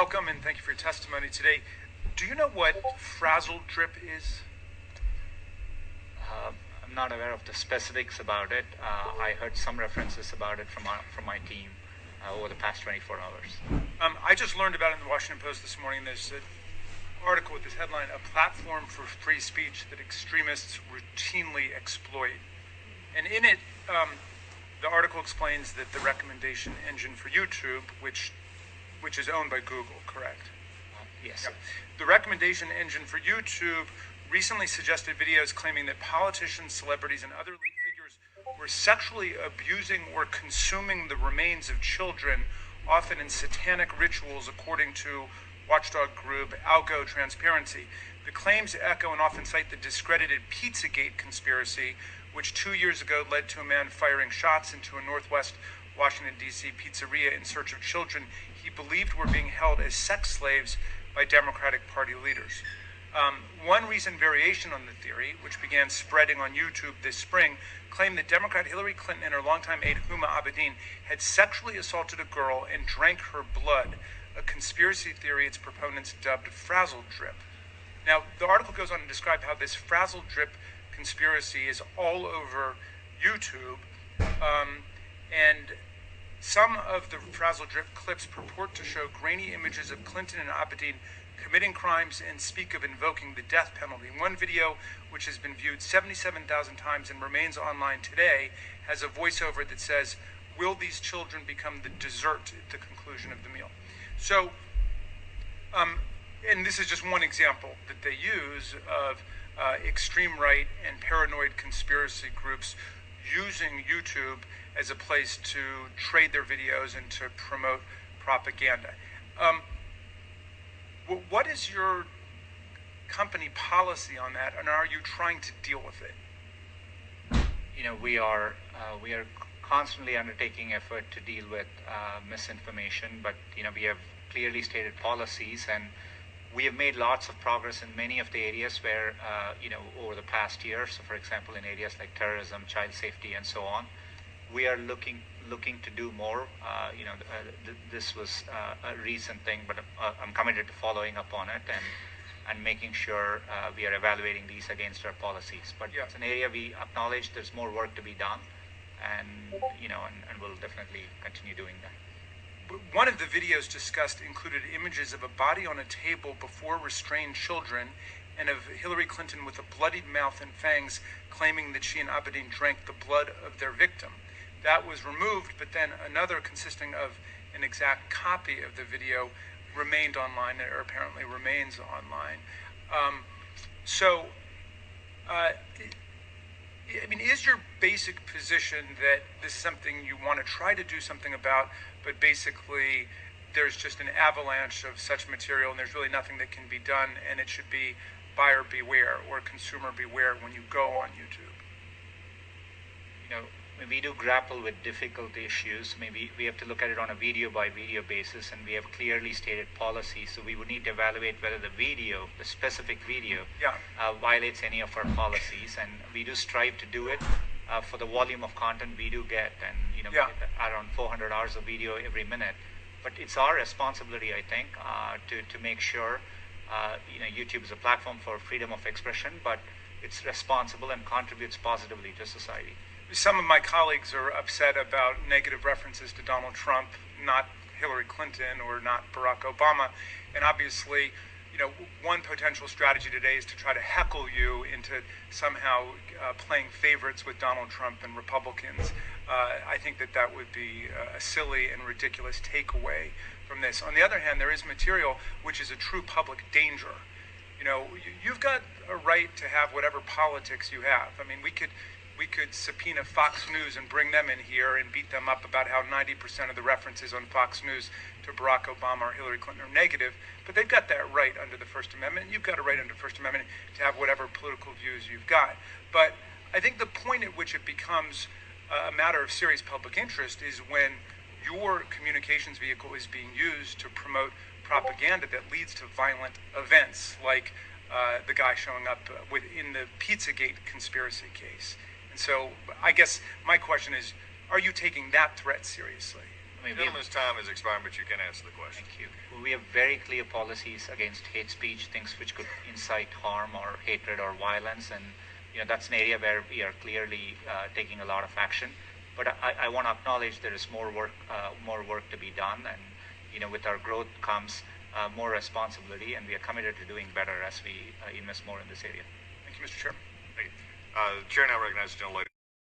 welcome and thank you for your testimony today. Do you know what frazzle drip is? I'm not aware of the specifics about it. I heard some references about it from my team over the past 24 hours. I just learned about it in the Washington Post this morning. There's an article with this headline, "A Platform for Free Speech That Extremists Routinely Exploit." And in it, the article explains that the recommendation engine for YouTube, which is owned by Google, correct? Yes. Yep. The recommendation engine for YouTube recently suggested videos claiming that politicians, celebrities, and other lead figures were sexually abusing or consuming the remains of children, often in satanic rituals, according to watchdog group Algo Transparency. The claims echo and often cite the discredited Pizzagate conspiracy, which 2 years ago led to a man firing shots into a Northwest Washington, D.C. pizzeria in search of children he believed were being held as sex slaves by Democratic Party leaders. One recent variation on the theory, which began spreading on YouTube this spring, claimed that Democrat Hillary Clinton and her longtime aide Huma Abedin had sexually assaulted a girl and drank her blood, a conspiracy theory its proponents dubbed frazzle drip. Now, the article goes on to describe how this frazzle drip conspiracy is all over YouTube, and some of the frazzle drip clips purport to show grainy images of Clinton and Abedin committing crimes and speak of invoking the death penalty. One video, which has been viewed 77,000 times and remains online today, has a voiceover that says, "Will these children become the dessert at the conclusion of the meal?" So, and this is just one example that they use of extreme right and paranoid conspiracy groups using YouTube as a place to trade their videos and to promote propaganda. What is your company policy on that, and are you trying to deal with it? We are constantly undertaking effort to deal with misinformation, but we have clearly stated policies, and we have made lots of progress in many of the areas where over the past year. So, for example, in areas like terrorism, child safety, and so on, we are looking to do more. This was a recent thing, but I'm committed to following up on it and making sure we are evaluating these against our policies. But Yeah. It's an area we acknowledge there's more work to be done, and we'll definitely continue doing that. One of the videos discussed included images of a body on a table before restrained children and of Hillary Clinton with a bloodied mouth and fangs, claiming that she and Abedin drank the blood of their victim. That was removed, but then another consisting of an exact copy of the video remained online, or apparently remains online. Is your basic position that this is something you want to try to do something about, but basically there's just an avalanche of such material and there's really nothing that can be done, and it should be buyer beware or consumer beware when you go on YouTube? We do grapple with difficult issues. Maybe we have to look at it on a video by video basis, and we have clearly stated policies. So we would need to evaluate whether the specific video, violates any of our policies, and we do strive to do it for the volume of content we do get, and we get around 400 hours of video every minute. But it's our responsibility, I think, to make sure YouTube is a platform for freedom of expression, but it's responsible and contributes positively to society. Some of my colleagues are upset about negative references to Donald Trump, not Hillary Clinton or not Barack Obama. And obviously, one potential strategy today is to try to heckle you into somehow playing favorites with Donald Trump and Republicans. I think that would be a silly and ridiculous takeaway from this. On the other hand, there is material which is a true public danger. You've got a right to have whatever politics you have. I mean, we could subpoena Fox News and bring them in here and beat them up about how 90% of the references on Fox News to Barack Obama or Hillary Clinton are negative, but they've got that right under the First Amendment. You've got a right under the First Amendment to have whatever political views you've got. But I think the point at which it becomes a matter of serious public interest is when your communications vehicle is being used to promote propaganda that leads to violent events, like the guy showing up in the Pizzagate conspiracy case. And so I guess my question is, are you taking that threat seriously? I mean, Gentleman's time is expiring, but you can answer the question. thank you. We have very clear policies against hate speech, things which could incite harm or hatred or violence, and that's an area where we are clearly taking a lot of action. But I want to acknowledge there is more work to be done, and with our growth comes more responsibility, and we are committed to doing better as we invest more in this area. Thank you, Mr. Chairman. Thank you. The chair now recognizes the gentlelady.